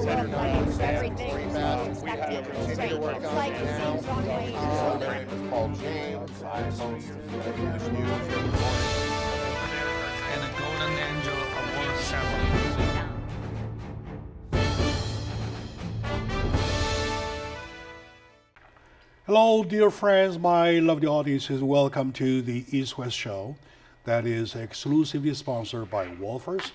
planes, everything is being inspected. It's like the scenes on Wayne. My name is Paul James. I host English News every morning. And a Golden Angel Award ceremony. Hello, dear friends, my lovely audiences. Welcome to the East-West Show that is exclusively sponsored by Wolfers,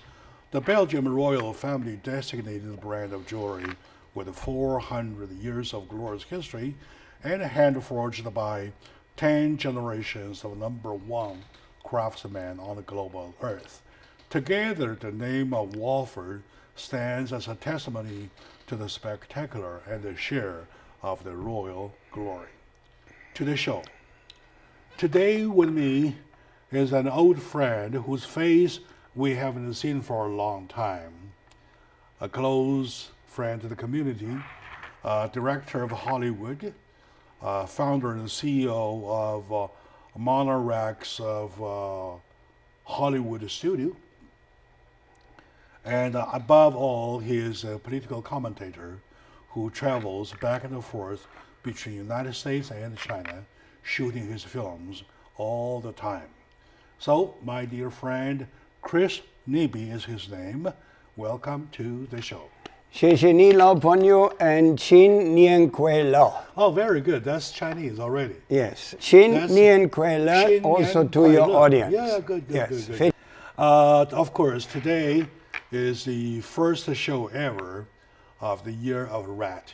the Belgian royal family designated brand of jewelry with 400 years of glorious history and hand-forged by 10 generations of number one craftsmen on the global earth. Together, the name of Wolfers stands as a testimony to the spectacular and the share of the royal glory. To the show. Today with me is an old friend whose face we haven't seen for a long time. A close friend to the community, director of Hollywood, founder and CEO of Monarchs of Hollywood Studio, and above all, he is a political commentator who travels back and forth between the United States and China, shooting his films all the time. So, my dear friend, Chris Nebe is his name. Welcome to the show. 谢谢你老朋友 and 新年快乐. Oh, very good. That's Chinese already. Yes. 新年快乐 新年 also to 快乐. your audience. Yeah, good, good, Yes. good. Of course, today is the first show ever of the Year of Rat.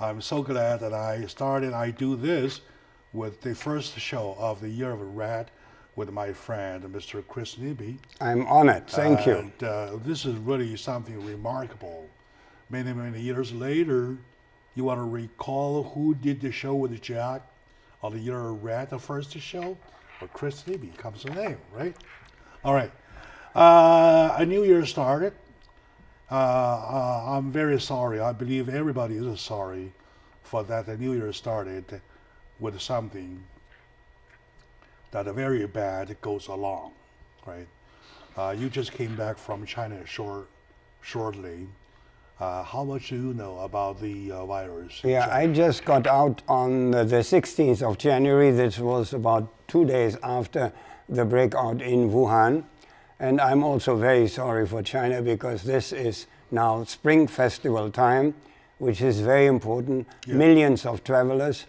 I'm so glad that I do this with the first show of the Year of Rat with my friend, Mr. Chris Nebe. I'm honored. Thank you. And this is really something remarkable. Many, many years later, you want to recall who did the show with Jack on the Year of Rat, the first show? Well, Chris Nebe comes to name, right? All right. A new year started. I'm very sorry. I believe everybody is sorry for that the new year started with something that are very bad goes along, right? You just came back from China shortly. How much do you know about the virus? Yeah, I just got out on the 16th of January. This was about 2 days after the breakout in Wuhan. And I'm also very sorry for China because this is now Spring Festival time, which is very important. Yeah. Millions of travelers.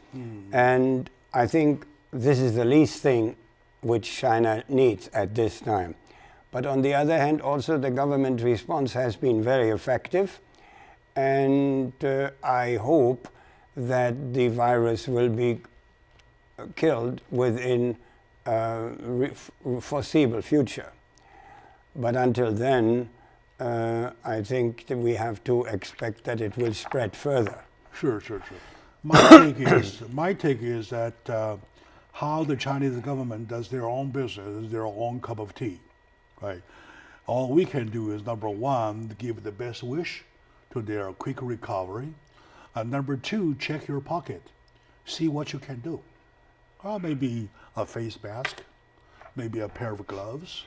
And I think this is the least thing which China needs at this time. But on the other hand, also the government response has been very effective. And I hope that the virus will be killed within foreseeable future. But until then, I think that we have to expect that it will spread further. Sure. My take is that how the Chinese government does their own business is their own cup of tea, right? All we can do is, number one, give the best wish to their quick recovery. And number two, check your pocket. See what you can do. Or maybe a face mask, maybe a pair of gloves,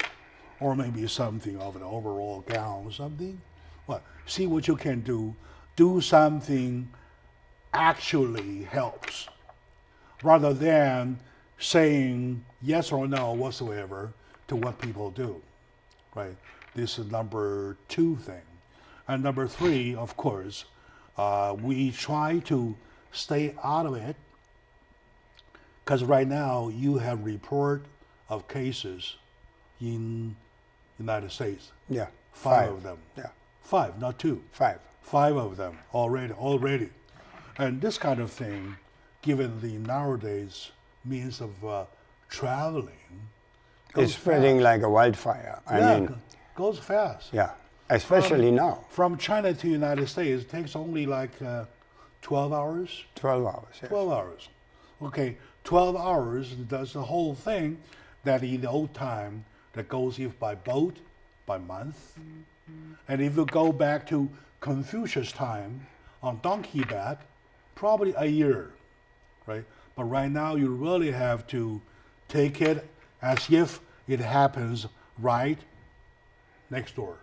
or maybe something of an overall gown or something. What? See what you can do. Do something actually helps, rather than saying yes or no whatsoever to what people do, right? This is number two thing. And number three, of course, we try to stay out of it, because right now you have report of cases in United States. Yeah. Five of them. Yeah. Five, not two. Five of them already. And this kind of thing, given the nowadays means of traveling, it's spreading like a wildfire. I mean, goes fast. Yeah, especially now. From China to United States, it takes only like 12 hours. 12 hours, yes. 12 hours. Okay, 12 hours does the whole thing that in the old time that goes if by boat, by month. And if you go back to Confucius time on donkey back, probably a year, right? But right now you really have to take it as if it happens right next door.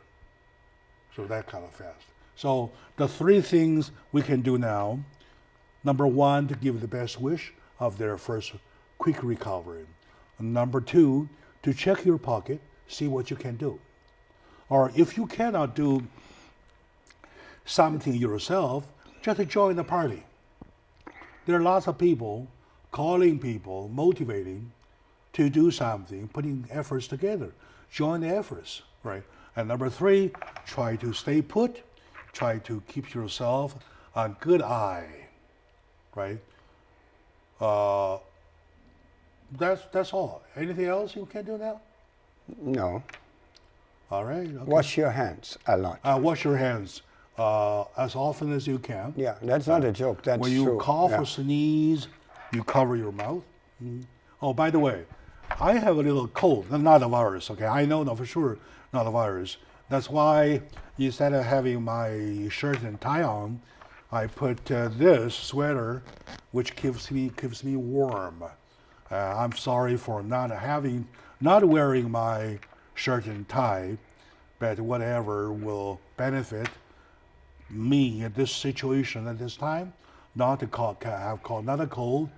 So that kind of fast. So the three things we can do now. Number one, to give the best wish of their first quick recovery. And number two, to check your pocket, see what you can do. Or if you cannot do something yourself, just join the party. There are lots of people calling people, motivating to do something, putting efforts together. Join the efforts, right? And number three, try to stay put, try to keep yourself on good eye, right? That's all. Anything else you can do now? No. All right. Okay. Wash your hands a lot. Wash your hands as often as you can. Yeah, that's not a joke. That's When you true. cough Yeah. or sneeze, you cover your mouth. Oh, by the way, I have a little cold, not a virus, okay? I know for sure not a virus. That's why instead of having my shirt and tie on, I put this sweater, which keeps me warm. I'm sorry for not wearing my shirt and tie, but whatever will benefit me in this situation at this time, not to have another cold,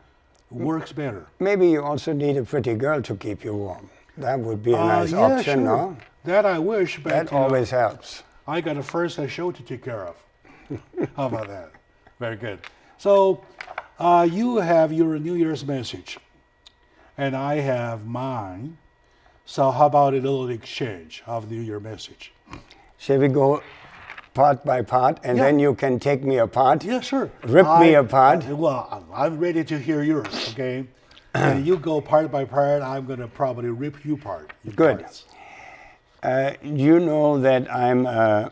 works better. Maybe you also need a pretty girl to keep you warm. That would be a nice Yeah, option, sure. no? That I wish, but That always helps. I got a first show to take care of. How about that? Very good. So you have your New Year's message, and I have mine. So how about a little exchange of the New Year message? Shall we go part by part, and Yeah. then you can take me apart? Yeah, sure. Rip me apart. Well, I'm ready to hear yours, okay? And you go part by part. I'm going to probably rip you apart. Good. You know that I'm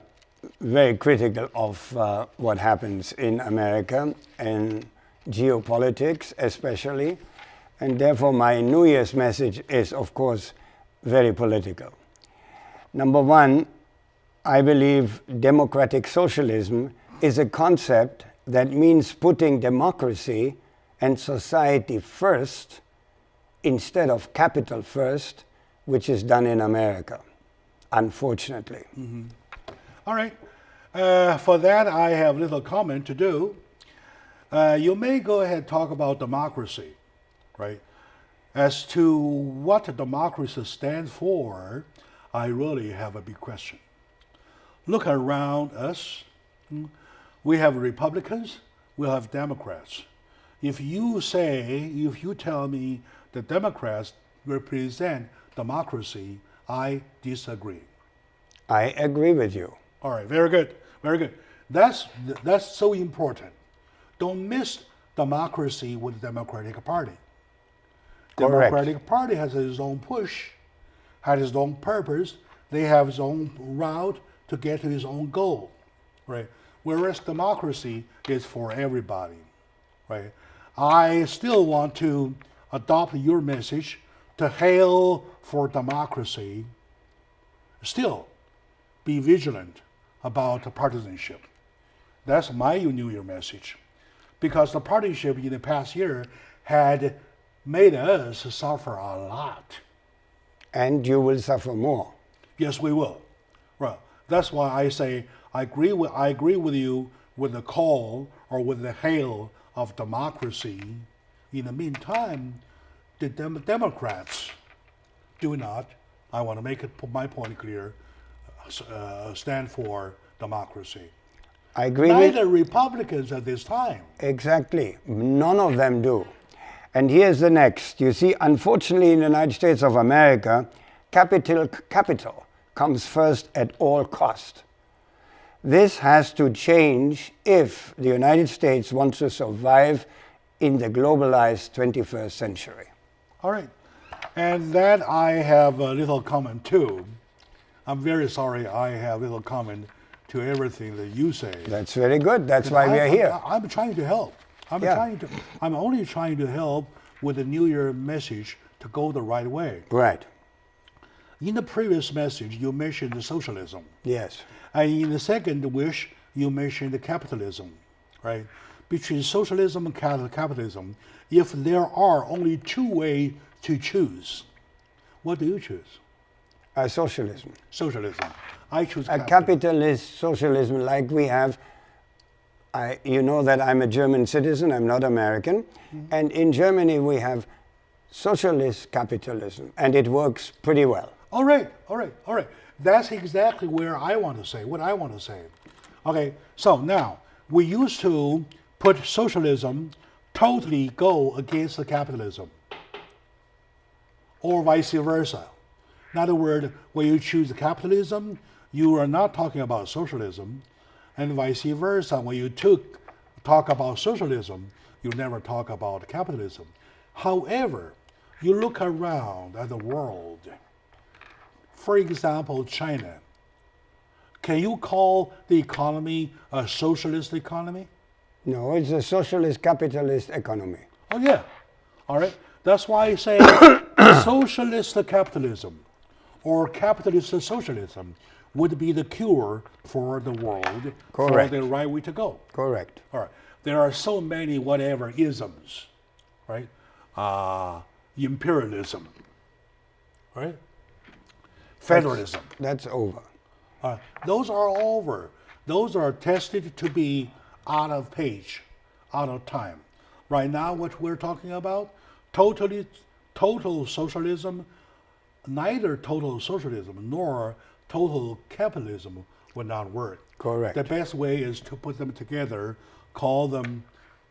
very critical of what happens in America and geopolitics especially, and therefore my New Year's message is, of course, very political. Number one, I believe democratic socialism is a concept that means putting democracy and society first instead of capital first, which is done in America, unfortunately. Mm-hmm. All right. For that, I have a little comment to do. You may go ahead and talk about democracy, right? As to what democracy stands for, I really have a big question. Look around us. We have Republicans, we have Democrats. If you tell me the Democrats represent democracy, I disagree. I agree with you. All right, very good, very good. That's so important. Don't mix democracy with the Democratic Party. Correct. Democratic Party has its own push, has its own purpose. They have its own route to get to its own goal, right? Whereas democracy is for everybody, right? I still want to adopt your message to hail for democracy. Still, be vigilant about the partisanship. That's my New Year message. Because the partisanship in the past year had made us suffer a lot. And you will suffer more. Yes, we will. Right. That's why I say I agree with you with the call or with the hail of democracy. In the meantime, the Democrats do not, I want to make my point clear, stand for democracy. I agree Neither with... Republicans at this time. Exactly. None of them do. And here's the next. You see, unfortunately in the United States of America, capital comes first at all cost. This has to change if the United States wants to survive in the globalized 21st century. All right. And that I have a little comment too. I'm very sorry I have a little comment to everything that you say. That's very good. That's why we are here. I'm trying to help. I'm only trying to help with the New Year message to go the right way. Right. In the previous message, you mentioned socialism. Yes. And in the second wish, you mentioned capitalism, right? Between socialism and capitalism, if there are only two ways to choose, what do you choose? Socialism. Socialism. I choose A capitalism. capitalist socialism like we have. You know that I'm a German citizen, I'm not American. And in Germany we have socialist capitalism, and it works pretty well. All right. That's exactly where I want to say, what I want to say. Okay, so now, we used to put socialism totally go against the capitalism, or vice versa. In other words, when you choose capitalism, you are not talking about socialism, and vice versa. When you talk about socialism, you never talk about capitalism. However, you look around at the world. For example, China. Can you call the economy a socialist economy? No, it's a socialist capitalist economy. Oh yeah. All right. That's why I say socialist capitalism or capitalist socialism would be the cure for the world, Correct. for the right way to go. Correct. All right. There are so many whatever isms, right? Imperialism, right? Federalism. That's over. Those are over. Those are tested to be out of page, out of time. Right now, what we're talking about, total socialism, neither total socialism nor total capitalism would not work. Correct. The best way is to put them together, call them,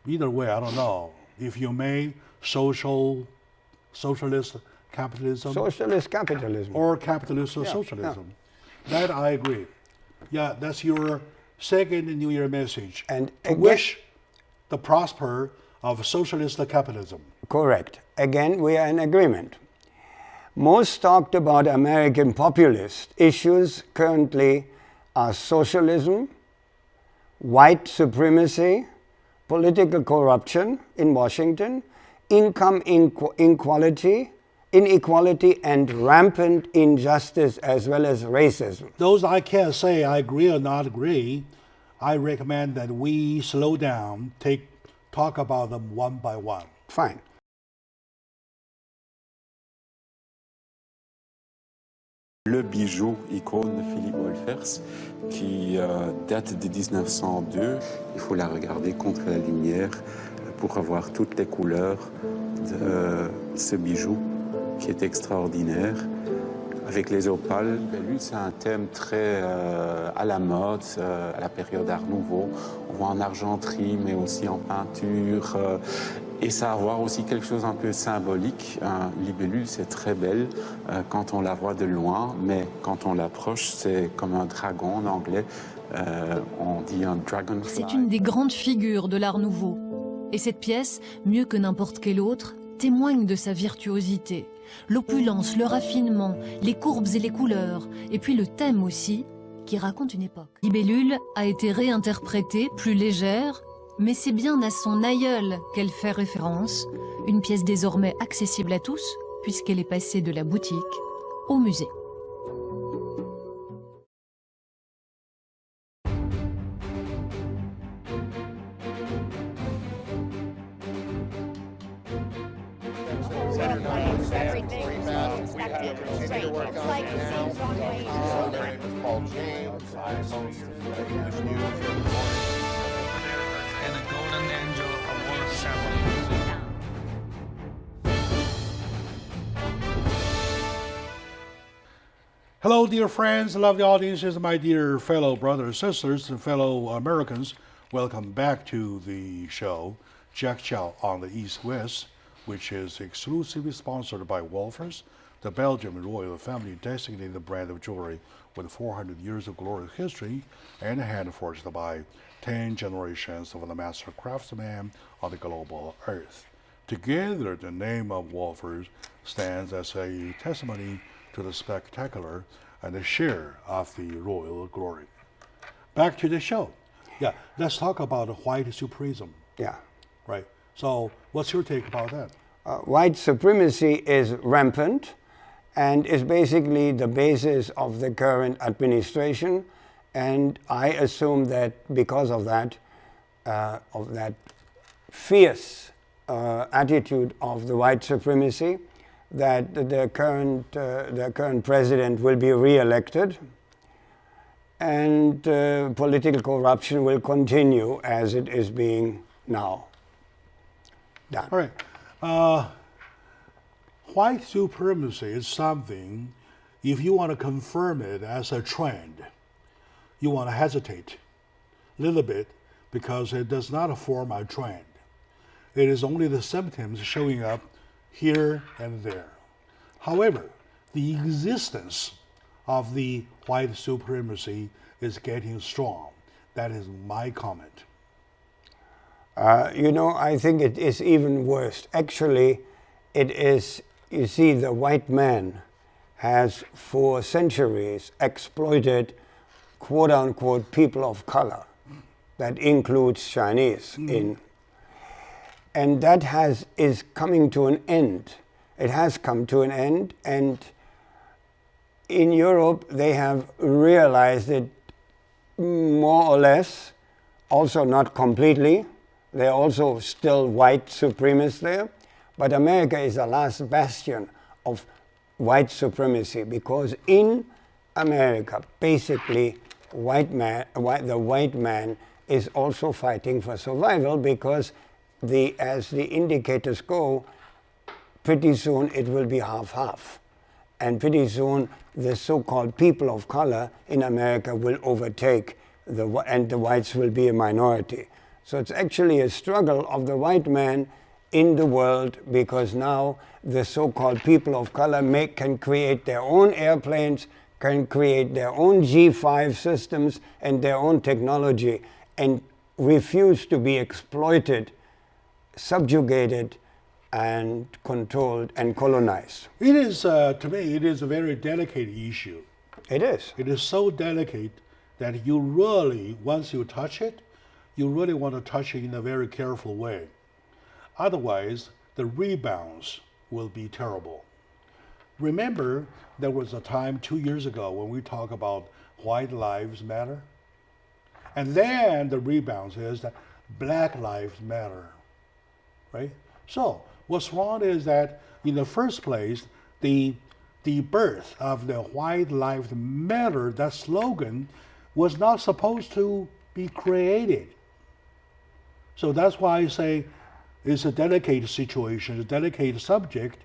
either way, I don't know, if you may, socialist capitalism. Socialist capitalism. Or capitalist socialism. That I agree. Yeah, that's your second New Year message. And to wish the prosper of socialist capitalism. Correct. Again, we are in agreement. Most talked about American populist issues currently are socialism, white supremacy, political corruption in Washington, income inequality, and rampant injustice as well as racism. Those I can't say I agree or not agree. I recommend that we slow down, talk about them one by one. Fine. Le bijou icône de Philippe Wolfers qui date de 1902. Il faut la regarder contre la lumière pour avoir toutes les couleurs de ce bijou qui est extraordinaire. Avec les opales, c'est un thème très à la mode, à la période Art Nouveau. On voit en argenterie, mais aussi en peinture. Et ça a à voir aussi quelque chose un peu symbolique. Un libellule, c'est très belle quand on la voit de loin, mais quand on l'approche, c'est comme un dragon en anglais. On dit un dragonfly. C'est une des grandes figures de l'Art Nouveau. Et cette pièce, mieux que n'importe quelle autre, témoigne de sa virtuosité. L'opulence, le raffinement, les courbes et les couleurs, et puis le thème aussi, qui raconte une époque. Libellule a été réinterprétée, plus légère, mais c'est bien à son aïeul qu'elle fait référence, une pièce désormais accessible à tous, puisqu'elle est passée de la boutique au musée. And a golden angel award ceremony. Hello, dear friends, lovely audiences, my dear fellow brothers, sisters, and fellow Americans. Welcome back to the show, Jack Chow on the East West, which is exclusively sponsored by Wolfers, the Belgian royal family designated brand of jewelry with 400 years of glorious history and hand-forged by 10 generations of the master craftsmen of the global earth. Together, the name of Wolfers stands as a testimony to the spectacular and the share of the royal glory. Back to the show. Yeah, let's talk about white supremacism. Yeah. Right. So, what's your take about that? White supremacy is rampant and is basically the basis of the current administration. And I assume that because of that fierce attitude of the white supremacy, that the current president will be re-elected, and political corruption will continue as it is being now done. All right. White supremacy is something, if you want to confirm it as a trend, you want to hesitate a little bit because it does not form a trend. It is only the symptoms showing up here and there. However, the existence of the white supremacy is getting strong. That is my comment. I think it is even worse. Actually, it is, you see, the white man has for centuries exploited quote-unquote people of color. That includes Chinese in. And that is coming to an end. It has come to an end, and in Europe they have realized it more or less, also not completely. There are also still white supremacists there, but America is the last bastion of white supremacy, because in America, basically, the white man is also fighting for survival, because as the indicators go, pretty soon it will be half-half. And pretty soon the so-called people of color in America will overtake, and the whites will be a minority. So it's actually a struggle of the white man in the world, because now the so-called people of color can create their own airplanes, can create their own G5 systems and their own technology, and refuse to be exploited, subjugated, and controlled and colonized. It is, to me, it is a very delicate issue. It is. It is so delicate that you really, once you touch it, you really want to touch it in a very careful way. Otherwise, the rebounds will be terrible. Remember, there was a time 2 years ago when we talked about white lives matter? And then the rebounds is that black lives matter, right? So what's wrong is that in the first place, the birth of the white lives matter, that slogan, was not supposed to be created. So that's why I say it's a delicate situation, a delicate subject,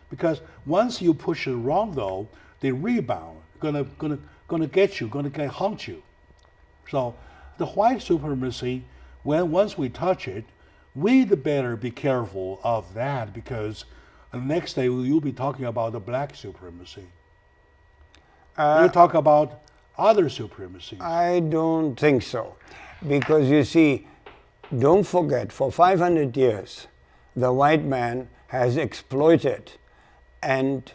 because once you push it wrong, though, the rebound gonna get you, gonna haunt you. So the white supremacy, once we touch it, we'd better be careful of that, because the next day you'll be talking about the black supremacy. You'll talk about other supremacies. I don't think so, because you see, don't forget, for 500 years, the white man has exploited and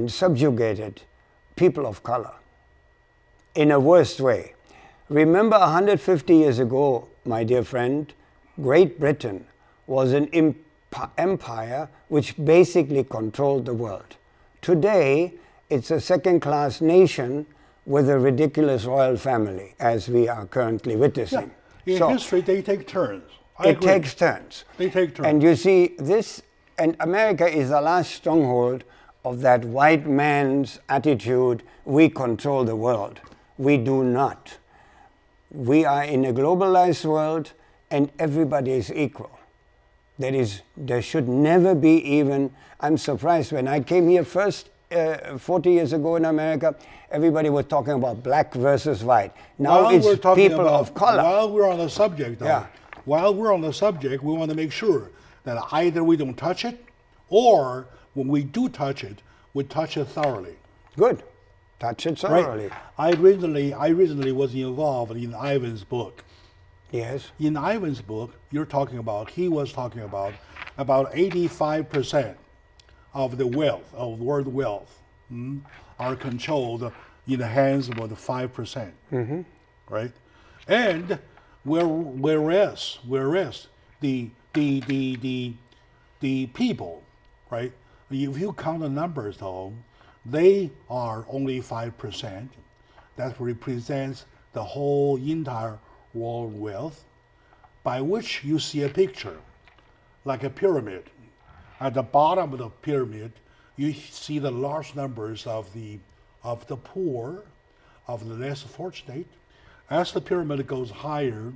subjugated people of color in a worse way. Remember 150 years ago, my dear friend, Great Britain was an empire which basically controlled the world. Today, it's a second-class nation with a ridiculous royal family, as we are currently witnessing. Yeah. In history, they take turns. It takes turns. They take turns. And you see, and America is the last stronghold of that white man's attitude, we control the world. We do not. We are in a globalized world, and everybody is equal. There should never be even, I'm surprised when I came here first 40 years ago in America, everybody was talking about black versus white. Now it's people of color. While we're on the subject, though, Yeah. while we're on the subject, we want to make sure that either we don't touch it, or when we do touch it, we touch it thoroughly. Good. Touch it thoroughly. Right? I recently was involved in Ivan's book. Yes. In Ivan's book, he was talking about 85% of the wealth, of world wealth, are controlled in the hands of the 5%, right? And whereas the people, right? If you count the numbers, though, they are only 5%. That represents the whole entire world wealth, by which you see a picture like a pyramid. At the bottom of the pyramid, you see the large numbers of the poor, of the less fortunate. As the pyramid goes higher,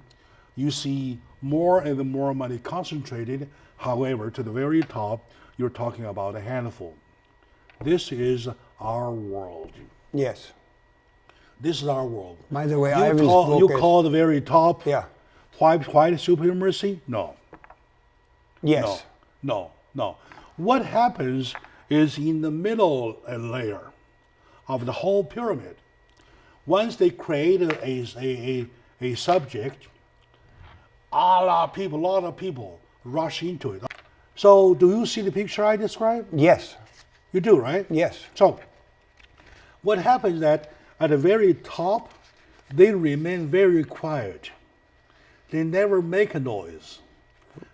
you see more and more money concentrated. However, to the very top, you're talking about a handful. This is our world. Yes. This is our world. By the way, you call the very top Yeah. white supremacy? No. Yes. No. What happens is in the middle layer of the whole pyramid, once they create a subject, a lot of people rush into it. So do you see the picture I described? Yes. You do, right? Yes. So what happens is that at the very top, they remain very quiet. They never make a noise.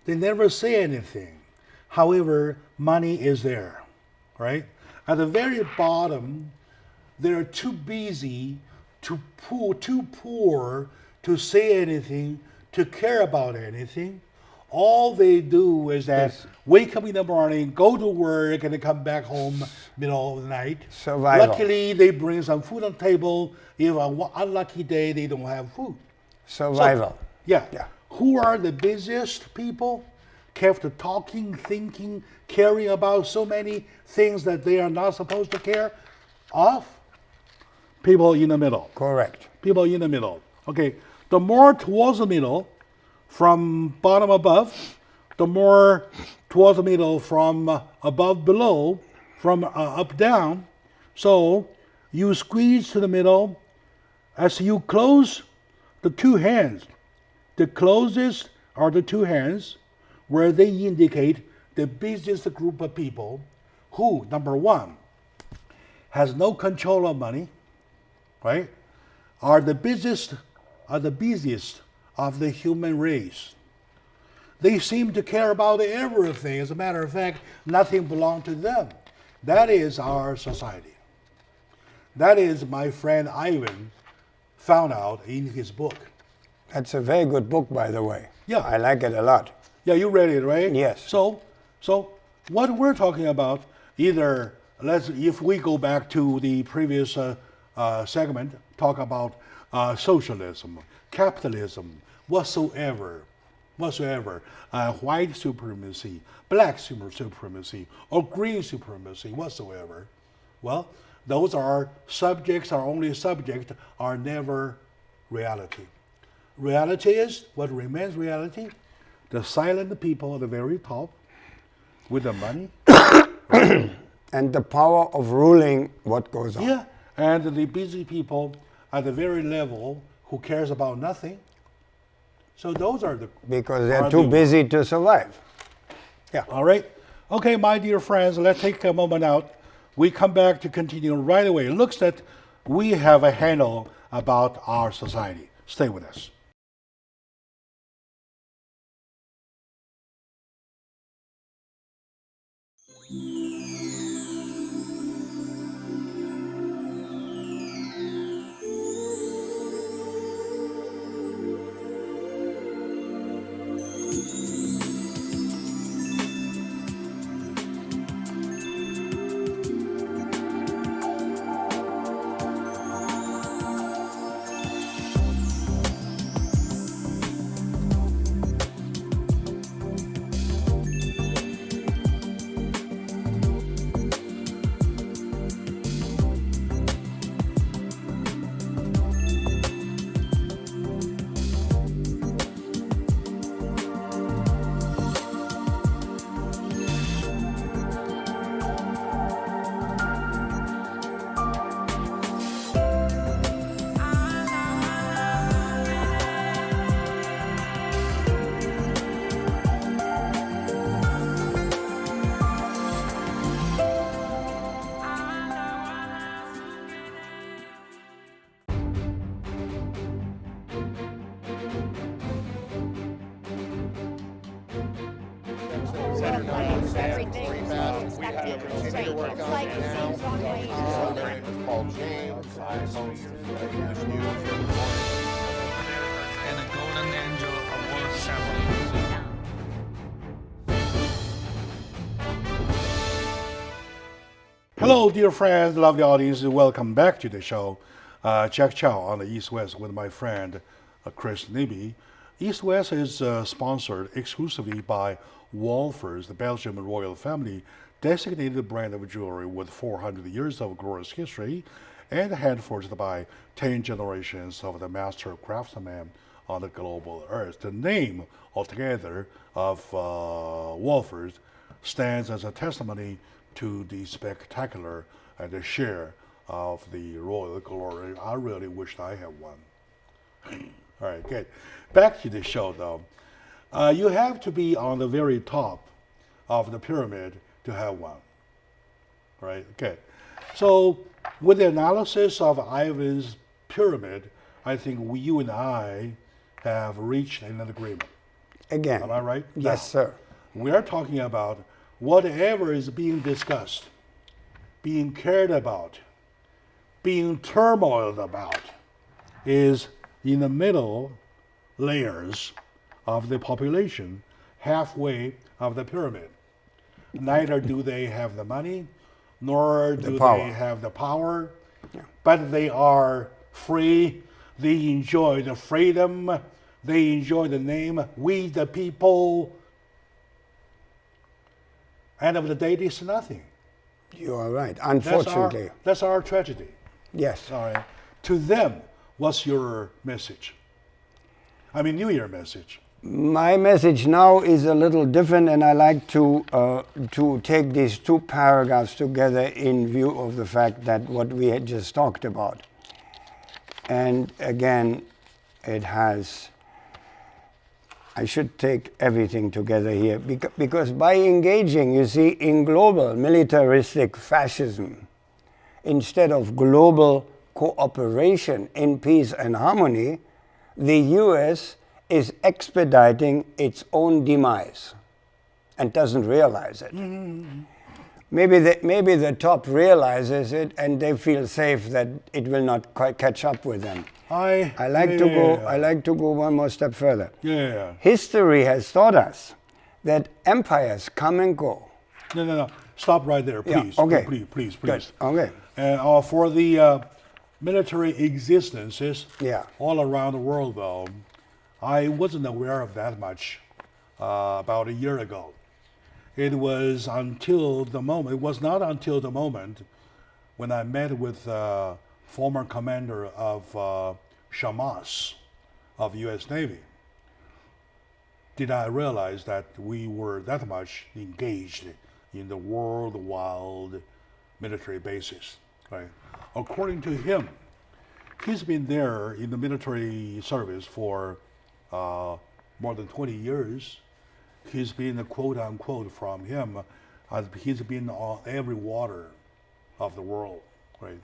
They never say anything. However, money is there, right? At the very bottom, they're too busy, too poor to say anything, to care about anything. All they do is that wake up in the morning, go to work, and then come back home middle of the night. Survival. Luckily, they bring some food on the table. If an unlucky day, they don't have food. Survival. Yeah. Yeah. Who are the busiest people? Kept talking, thinking, caring about so many things that they are not supposed to care of? People in the middle. Correct. People in the middle. Okay. The more towards the middle, from bottom above, the more towards the middle from above below, from up down. So you squeeze to the middle as you close the two hands. The closest are the two hands where they indicate the busiest group of people who, number one, has no control of money, right? Are the busiest of the human race. They seem to care about everything. As a matter of fact, nothing belongs to them. That is our society. That is my friend Ivan found out in his book. That's a very good book, by the way. Yeah. I like it a lot. Yeah, you read it, right? Yes. So what we're talking about, if we go back to the previous segment, talk about socialism, capitalism, whatsoever, white supremacy, black supremacy, or green supremacy, whatsoever. Well, those are subjects, are only subject, are never reality. Reality is, what remains reality, the silent people at the very top with the money. And the power of ruling what goes on. Yeah, and the busy people at the very level who cares about nothing. So those are the... Because they're too busy to survive. Yeah. All right. Okay, my dear friends, let's take a moment out. We come back to continue right away. It looks that we have a handle about our society. Stay with us. Everything We expected. continue to work It's on like it the now. scenes on My name is Paul James. I host English news every morning. And a golden angel award ceremony. Hello, dear friends, lovely audience. Welcome back to the show. Jack Chow on the East West with my friend Chris Nebe. East West is sponsored exclusively by Wolfers, the Belgian royal family, designated brand of jewelry with 400 years of glorious history and handforged by 10 generations of the master craftsmen on the global earth. The name altogether of Wolfers stands as a testimony to the spectacular and the share of the royal glory. I really wished I had one. All right, good. Back to the show, though. You have to be on the very top of the pyramid to have one. All right, good. So, with the analysis of Ivan's pyramid, I think you and I have reached an agreement. Again. Am I right? Yes, Now, sir. we are talking about whatever is being discussed, being cared about, being turmoiled about, is in the middle layers of the population, halfway of the pyramid. Neither do they have the money, nor do they have the power, but they are free. They enjoy the freedom. They enjoy the name, we the people. End of the day, it's nothing. You are right, unfortunately. That's our tragedy. Yes. Sorry. To them, what's your message? I mean, New Year message. My message now is a little different, and I like to take these two paragraphs together in view of the fact that what we had just talked about. And again, it has, I should take everything together here, because by engaging, you see, in global militaristic fascism, instead of global cooperation in peace and harmony, the US is expediting its own demise and doesn't realize it. Mm-hmm. Maybe the top realizes it and they feel safe that it will not quite catch up with them. I like to go one more step further. Yeah. History has taught us that empires come and go. No. Stop right there, please. Yeah, okay. Please. Good. Okay. And for the military existences all around the world, though, I wasn't aware of that much about a year ago. It was not until the moment when I met with former commander of Shamas of U.S. Navy did I realize that we were that much engaged in the worldwide military bases. Right? According to him, he's been there in the military service for more than 20 years. He's been a quote unquote from him, he's been on every water of the world, right?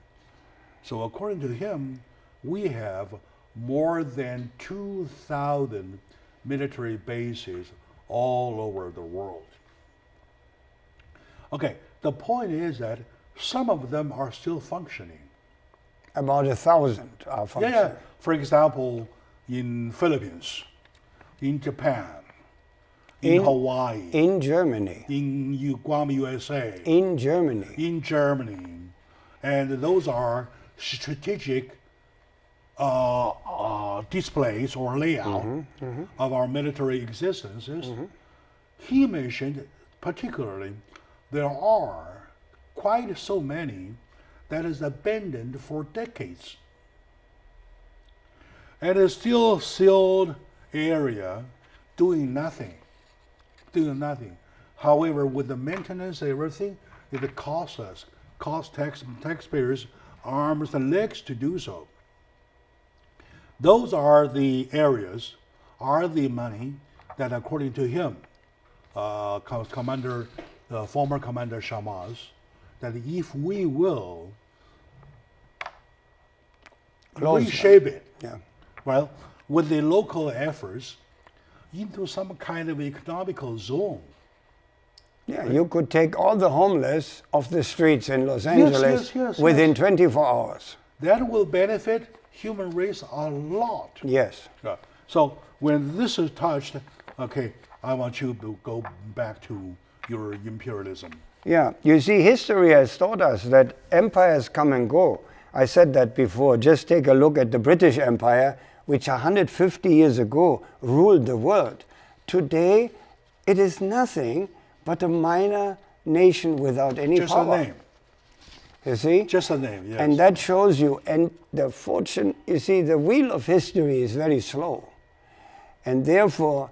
So according to him, we have more than 2,000 military bases all over the world. Okay, the point is that some of them are still functioning. About 1,000 are functioning. Yeah. For example, in Philippines, in Japan, in Hawaii, in Germany, in Guam, USA, in Germany, and those are strategic displays or layout of our military existences. He mentioned particularly there are quite so many that is abandoned for decades. And it's still sealed area doing nothing. However, with the maintenance and everything, it costs taxpayers arms and legs to do so. Those are the areas, are the money that, according to him, former Commander Shamas, that if we will reshape it, well, with the local efforts, into some kind of economical zone. Yeah, you could take all the homeless off the streets in Los Angeles within 24 hours. That will benefit human race a lot. Yes. So when this is touched, okay, I want you to go back to your imperialism. Yeah, you see, history has taught us that empires come and go. I said that before. Just take a look at the British Empire, which 150 years ago ruled the world. Today, it is nothing but a minor nation without any Just power. a name. You see? Just a name, yes. And that shows you, and the fortune, you see, the wheel of history is very slow. And therefore,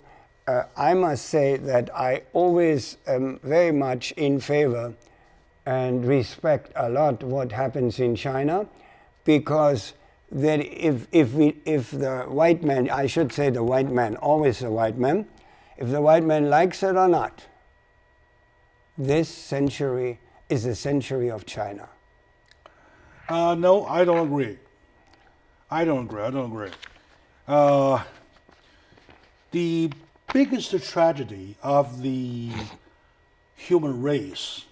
I must say that I always am very much in favor and respect a lot what happens in China, because that if the white man, I should say the white man, always the white man, if the white man likes it or not, this century is the century of China. No, I don't agree. I don't agree. The biggest tragedy of the human race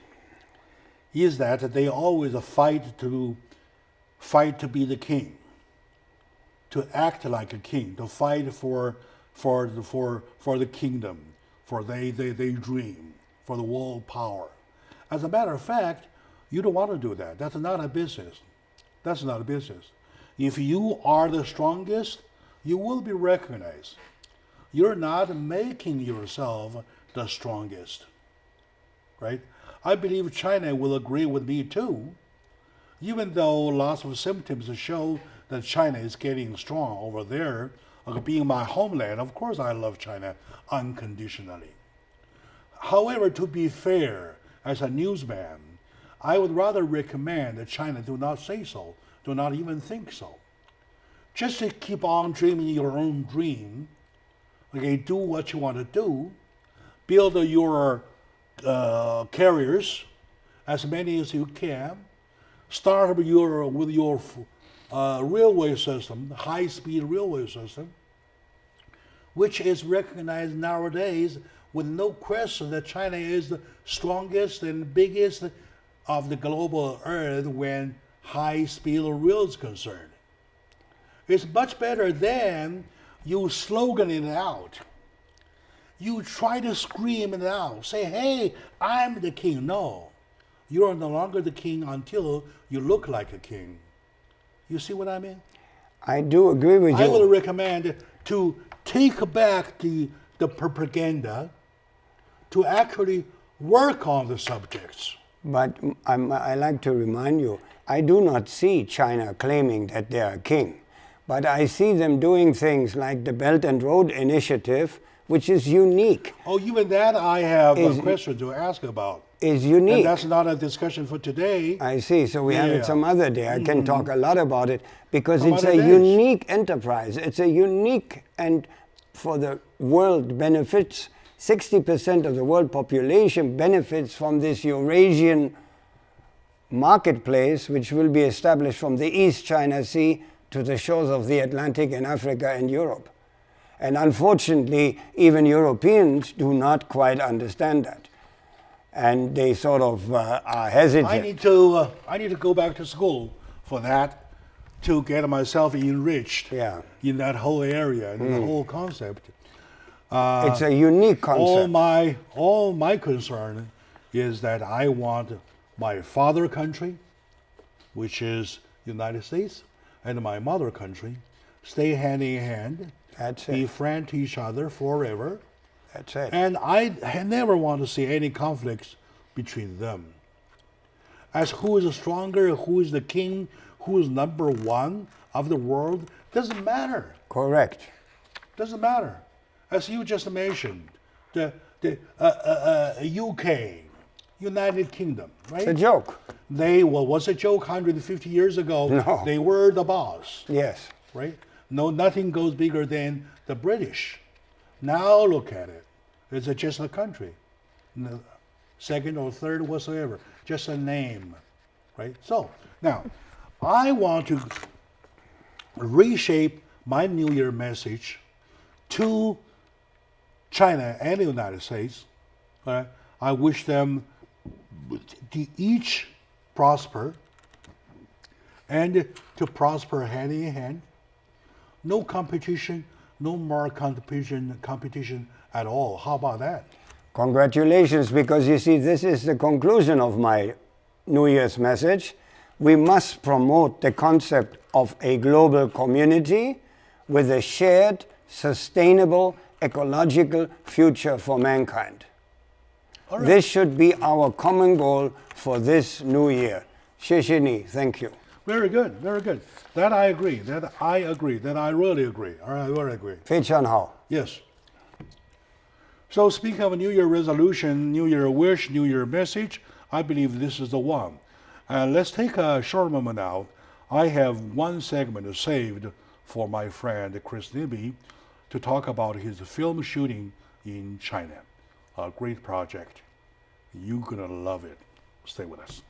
is that they always fight to be the king, to act like a king, to fight for the kingdom, for they dream, for the world power. As a matter of fact, you don't want to do that. That's not a business. That's not a business. If you are the strongest, you will be recognized. You're not making yourself the strongest, right? I believe China will agree with me too, even though lots of symptoms show that China is getting strong over there. Being my homeland, of course I love China unconditionally. However, to be fair, as a newsman, I would rather recommend that China do not say so, do not even think so. Just to keep on dreaming your own dream. Okay, do what you want to do, build your carriers, as many as you can, start with your railway system, high-speed railway system, which is recognized nowadays with no question that China is the strongest and biggest of the global earth when high-speed rail is concerned. It's much better than you slogan it out. You try to scream it out. Say, hey, I'm the king. No, you are no longer the king until you look like a king. You see what I mean? I do agree with you. I would recommend to take back the propaganda, to actually work on the subjects. But I like to remind you, I do not see China claiming that they are a king. But I see them doing things like the Belt and Road Initiative, which is unique. Oh, even that I have a question to ask about. Is unique. And that's not a discussion for today. I see. So we have it some other day. I can talk a lot about it because Some it's other a days. unique enterprise. It's a unique, and for the world benefits, 60% of the world population benefits from this Eurasian marketplace, which will be established from the East China Sea to the shores of the Atlantic in Africa and Europe. And unfortunately, even Europeans do not quite understand that. And they sort of are hesitant. I need to go back to school for that, to get myself enriched in that whole area, in the whole concept. It's a unique concept. All my concern is that I want my father country, which is United States, and my mother country stay hand in hand, be friends to each other forever. That's it. And I never want to see any conflicts between them. As who is stronger, who is the king, who is number one of the world, doesn't matter. Correct. Doesn't matter. As you just mentioned, the UK, United Kingdom, right? It's a joke. Was a joke 150 years ago. No. They were the boss. Yes. Right? No, nothing goes bigger than the British. Now look at it. It's just a country. No, second or third whatsoever. Just a name. Right? So, now, I want to reshape my New Year message to China and the United States. Right? I wish them to each prosper and to prosper hand in hand. No competition, no more competition at all. How about that? Congratulations, because you see, this is the conclusion of my New Year's message. We must promote the concept of a global community with a shared, sustainable, ecological future for mankind. All right. This should be our common goal for this new year. 谢谢你, thank you. Very good, very good. That I agree. That I really agree. All right, I really agree. 非常好. Yes. So speaking of a New Year resolution, New Year wish, New Year message, I believe this is the one. Let's take a short moment now. I have one segment saved for my friend Chris Nebe to talk about his film shooting in China. A great project. You're gonna love it. Stay with us.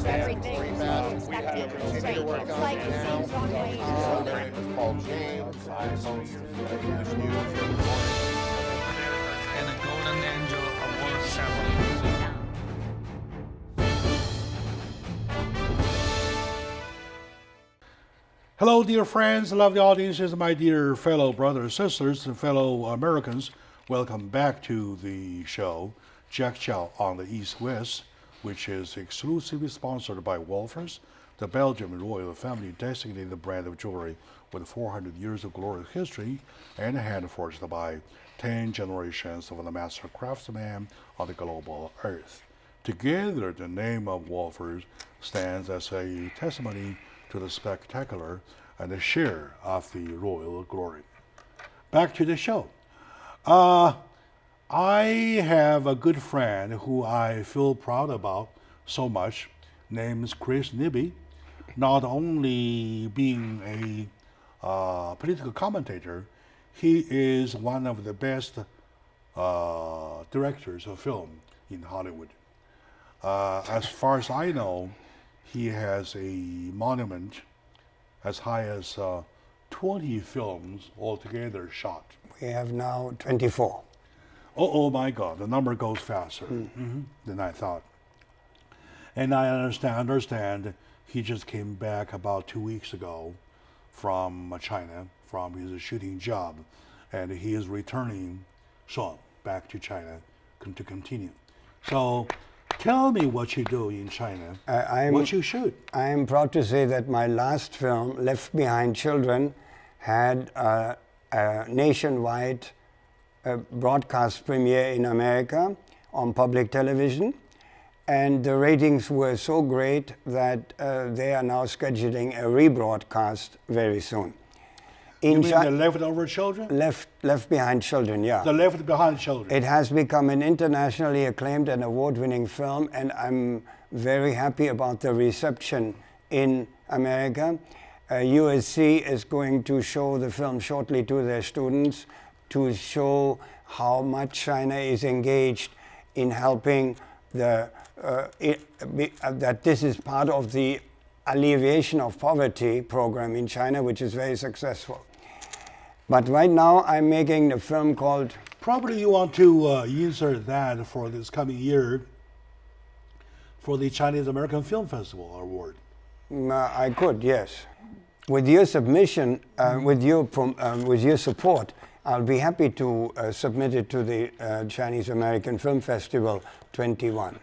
Everything's expected to change. It's like seeing Broadway. It's called James. I host English news every morning. And a golden angel award ceremony. Hello, dear friends, lovely audiences, my dear fellow brothers, sisters, and fellow Americans. Welcome back to the show, Jack Chow on the East West, which is exclusively sponsored by Wolfers, the Belgian royal family designated brand of jewelry with 400 years of glorious history and hand-forged by 10 generations of the master craftsmen on the global earth. Together, the name of Wolfers stands as a testimony to the spectacular and the share of the royal glory. Back to the show. I have a good friend who I feel proud about so much, named Chris Nebe, not only being a political commentator, he is one of the best directors of film in Hollywood. As far as I know, he has a monument as high as 20 films altogether shot. We have now 24. Oh my God, the number goes faster than I thought. And I understand he just came back about 2 weeks ago from China, from his shooting job, and he is returning soon back to China to continue. So tell me what you do in China, what you shoot. I am proud to say that my last film, Left Behind Children, had a nationwide broadcast premiere in America on public television, and the ratings were so great that they are now scheduling a rebroadcast very soon. You mean the Leftover Children? Left Behind Children, yeah. The Left Behind Children. It has become an internationally acclaimed and award-winning film, and I'm very happy about the reception in America. USC is going to show the film shortly to their students to show how much China is engaged in helping that this is part of the alleviation of poverty program in China, which is very successful. But right now I'm making a film called... Probably you want to insert that for this coming year for the Chinese American Film Festival Award. I could, yes. With your submission, with your support, I'll be happy to submit it to the Chinese American Film Festival 21.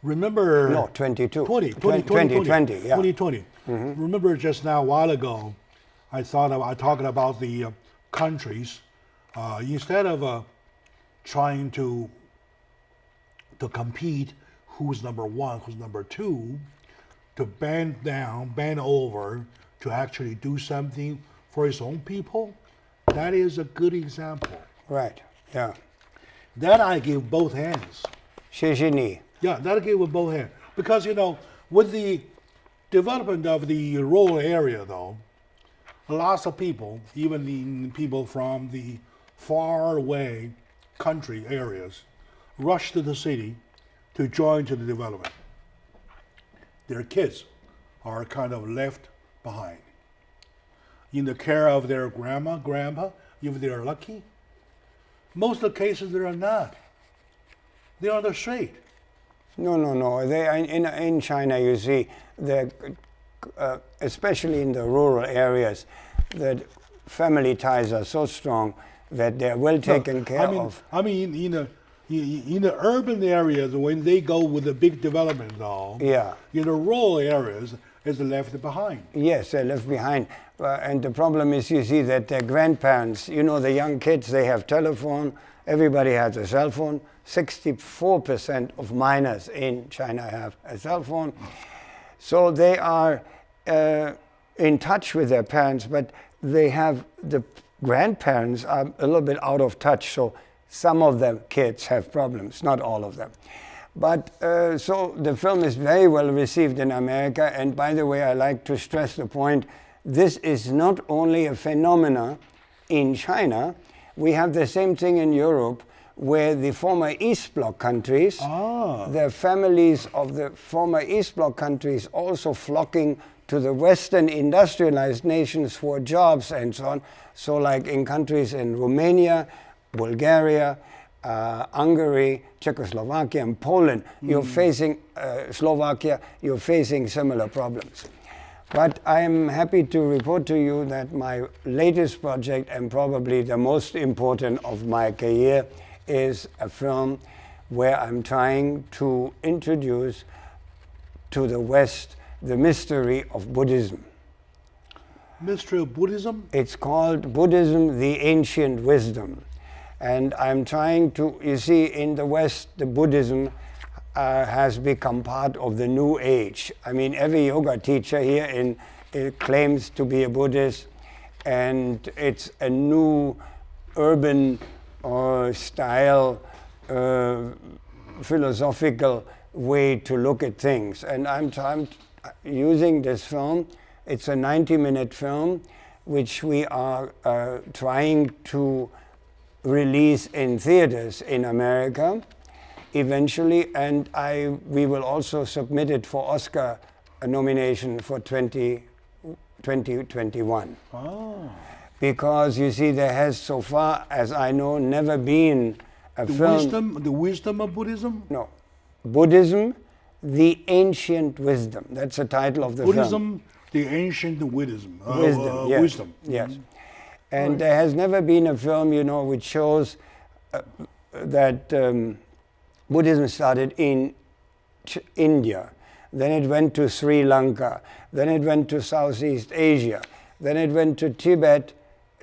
Remember? No, 22. 2020, yeah. 2020. Remember just now, a while ago, I talking about the countries. Instead of trying to compete, who's number one, who's number two, to bend over, to actually do something for his own people, that is a good example. Right, yeah. That I give both hands. 谢谢你. Yeah, that I give with both hands. Because, with the development of the rural area, though, lots of people, even the people from the far away country areas, rush to the city to join to the development. Their kids are kind of left behind in the care of their grandpa, if they're lucky. Most of the cases, they are not. They're on the street. No. In China, you see, especially in the rural areas, the family ties are so strong that they're well taken care of. I mean, in the urban areas, when they go with the big development, though, yeah. In the rural areas, it's left behind. Yes, they're left behind. And the problem is, you see, that their grandparents, the young kids, they have telephone. Everybody has a cell phone. 64% of minors in China have a cell phone. So they are in touch with their parents, but the grandparents are a little bit out of touch. So some of the kids have problems, not all of them. But so the film is very well received in America. And by the way, I like to stress the point, this is not only a phenomena in China. We have the same thing in Europe, where the former East Bloc countries, the families of the former East Bloc countries also flocking to the Western industrialized nations for jobs and so on. So like in countries in Romania, Bulgaria, Hungary, Czechoslovakia, and Poland, you're facing, Slovakia, you're facing similar problems. But I am happy to report to you that my latest project, and probably the most important of my career, is a film where I'm trying to introduce to the West the mystery of Buddhism. Mystery of Buddhism? It's called Buddhism, the Ancient Wisdom. And I'm trying to, you see, in the West, the Buddhism has become part of the New Age. I mean, every yoga teacher here claims to be a Buddhist, and it's a new urban style, philosophical way to look at things. And I'm using this film. It's a 90-minute film, which we are trying to release in theaters in America eventually, and we will also submit it for Oscar nomination for 2021. Because you see, there has, so far as I know, never been a film. The wisdom of Buddhism? No. Buddhism, the Ancient Wisdom. That's the title of the Buddhism, film. the Ancient Wisdom. Yes. Wisdom. Yes. And there has never been a film, which shows that Buddhism started in India. Then it went to Sri Lanka. Then it went to Southeast Asia. Then it went to Tibet,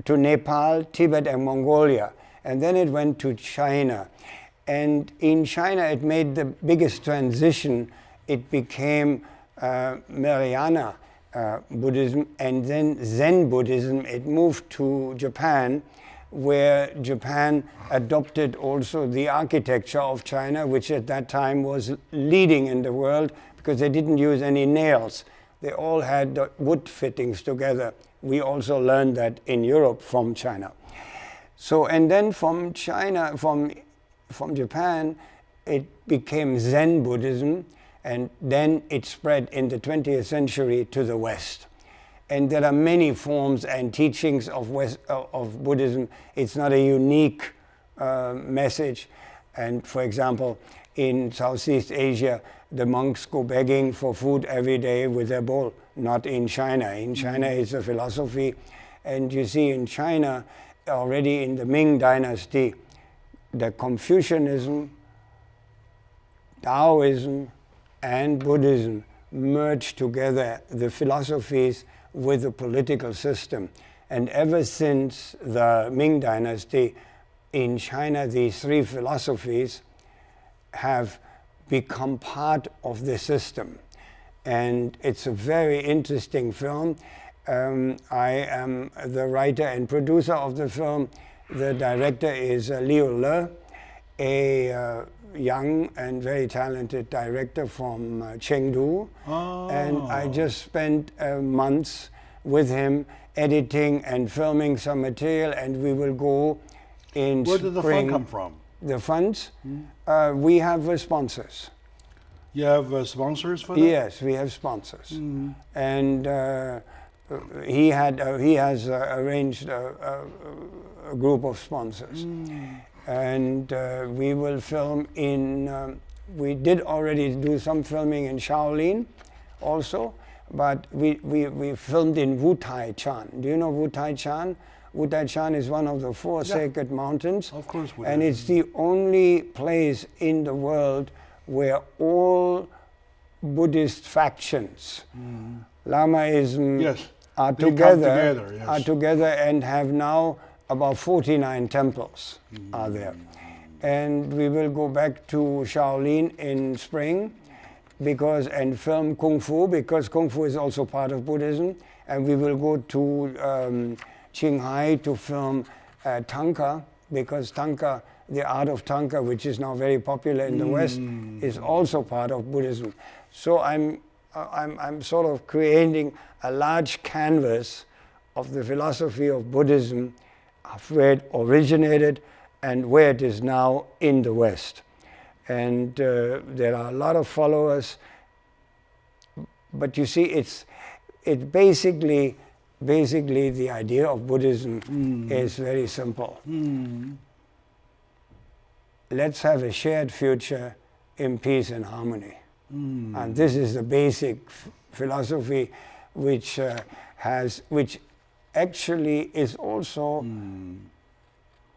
to Nepal, Tibet and Mongolia. And then it went to China. And in China, it made the biggest transition. It became Mahayana Buddhism, and then Zen Buddhism. It moved to Japan, where Japan adopted also the architecture of China, which at that time was leading in the world because they didn't use any nails. They all had the wood fittings together. We also learned that in Europe from China. So, and then from China, from Japan, it became Zen Buddhism, and then it spread in the 20th century to the West. And there are many forms and teachings of Buddhism. It's not a unique message. And for example, in Southeast Asia, the monks go begging for food every day with their bowl. Not in China. In China, it's a philosophy. And you see, in China, already in the Ming Dynasty, the Confucianism, Taoism, and Buddhism merged together the philosophies with the political system. And ever since the Ming Dynasty in China, these three philosophies have become part of the system. And it's a very interesting film. I am the writer and producer of the film. The director is Liu Le, a young and very talented director from Chengdu. Oh. And I just spent months with him editing and filming some material, and we will go in Where spring. did the fund come from? The funds? We have sponsors. You have sponsors for that? Yes, we have sponsors. And he has arranged a group of sponsors. And we will film in, we did already do some filming in Shaolin also, but we filmed in Wutai-Chan. Do you know Wutai-Chan? Wutai-Chan is one of the four sacred mountains. Of course we And do. it's the only place in the world where all Buddhist factions, Lamaism, Yes, are they come together, together, yes. are together and have now about 49 temples are there. And we will go back to Shaolin in spring and film Kung Fu, because Kung Fu is also part of Buddhism. And we will go to Qinghai to film Tanka, because Tanka, the art of Tanka, which is now very popular in the West, is also part of Buddhism. So I'm sort of creating a large canvas of the philosophy of Buddhism, of where it originated and where it is now in the West. And there are a lot of followers, but you see, it's basically the idea of Buddhism is very simple. Let's have a shared future in peace and harmony. And this is the basic philosophy which actually is also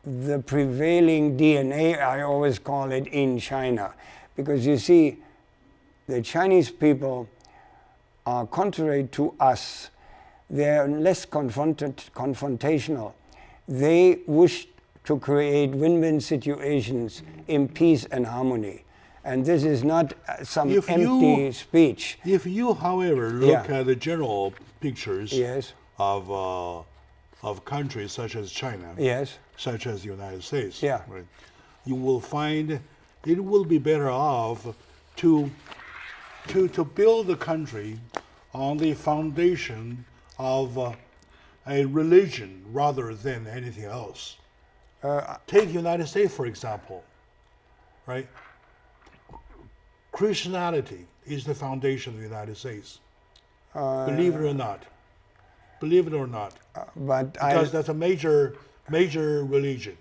the prevailing DNA, I always call it, in China. Because you see, the Chinese people are contrary to us. They're less confrontational. They wish to create win-win situations in peace and harmony. And this is not some empty speech. If you, however, look at the general pictures of countries such as China, such as the United States, right, you will find it will be better off to build the country on the foundation of a religion rather than anything else. Take the United States, for example, right? Christianity is the foundation of the United States. Believe it or not. Believe it or not. Because that's a major religion.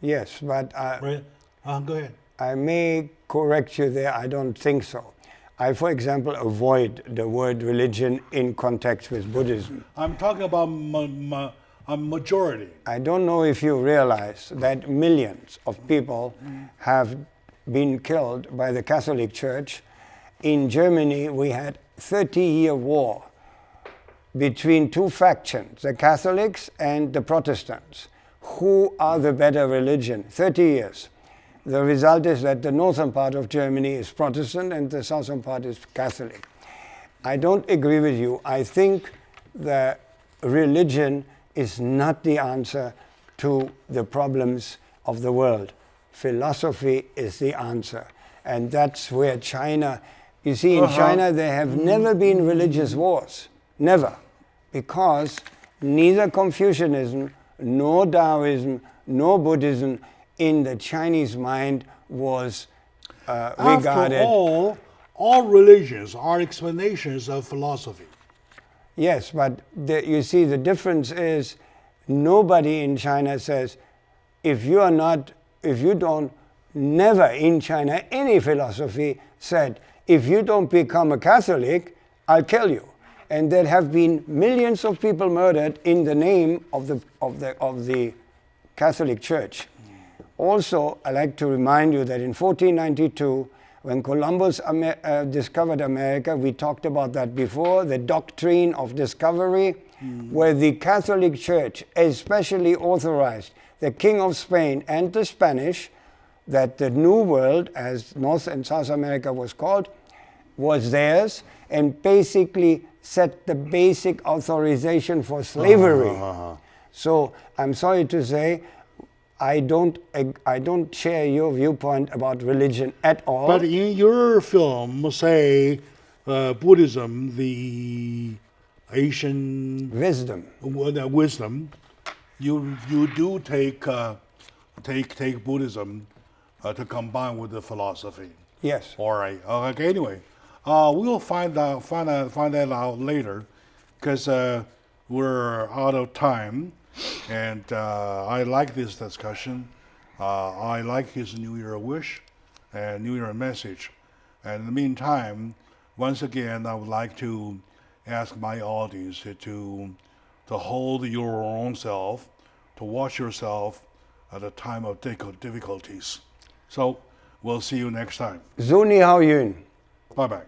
Yes, but right? Go ahead. I may correct you there. I don't think so. I, for example, avoid the word religion in context with Buddhism. I'm talking about a majority. I don't know if you realize that millions of people have been killed by the Catholic Church. In Germany, we had a 30-year war between two factions, the Catholics and the Protestants. Who are the better religion? 30 years. The result is that the northern part of Germany is Protestant and the southern part is Catholic. I don't agree with you. I think that religion is not the answer to the problems of the world. Philosophy is the answer. And that's where China, you see, in China there have never been religious wars. Never. Because neither Confucianism, nor Taoism, nor Buddhism in the Chinese mind was regarded. After all religions are explanations of philosophy. Yes, but you see, the difference is nobody in China says, never in China, any philosophy said, if you don't become a Catholic, I'll kill you. and there have been millions of people murdered in the name of the Catholic Church. Also, I like to remind you that in 1492, when Columbus discovered America, we talked about that before, the doctrine of discovery, where the Catholic Church especially authorized the King of Spain and the Spanish that the New World, as North and South America was called, was theirs, and basically set the basic authorization for slavery. So I'm sorry to say, I don't share your viewpoint about religion at all. But in your film, say Buddhism, the Asian wisdom, you do take Buddhism to combine with the philosophy. Yes. All right. Okay. Anyway, we'll find that out later, because we're out of time. And I like this discussion. I like his New Year wish and New Year message. And in the meantime, once again, I would like to ask my audience to hold your own self, to watch yourself at a time of difficulties. So we'll see you next time. Zuni Hao Yun. Bye-bye.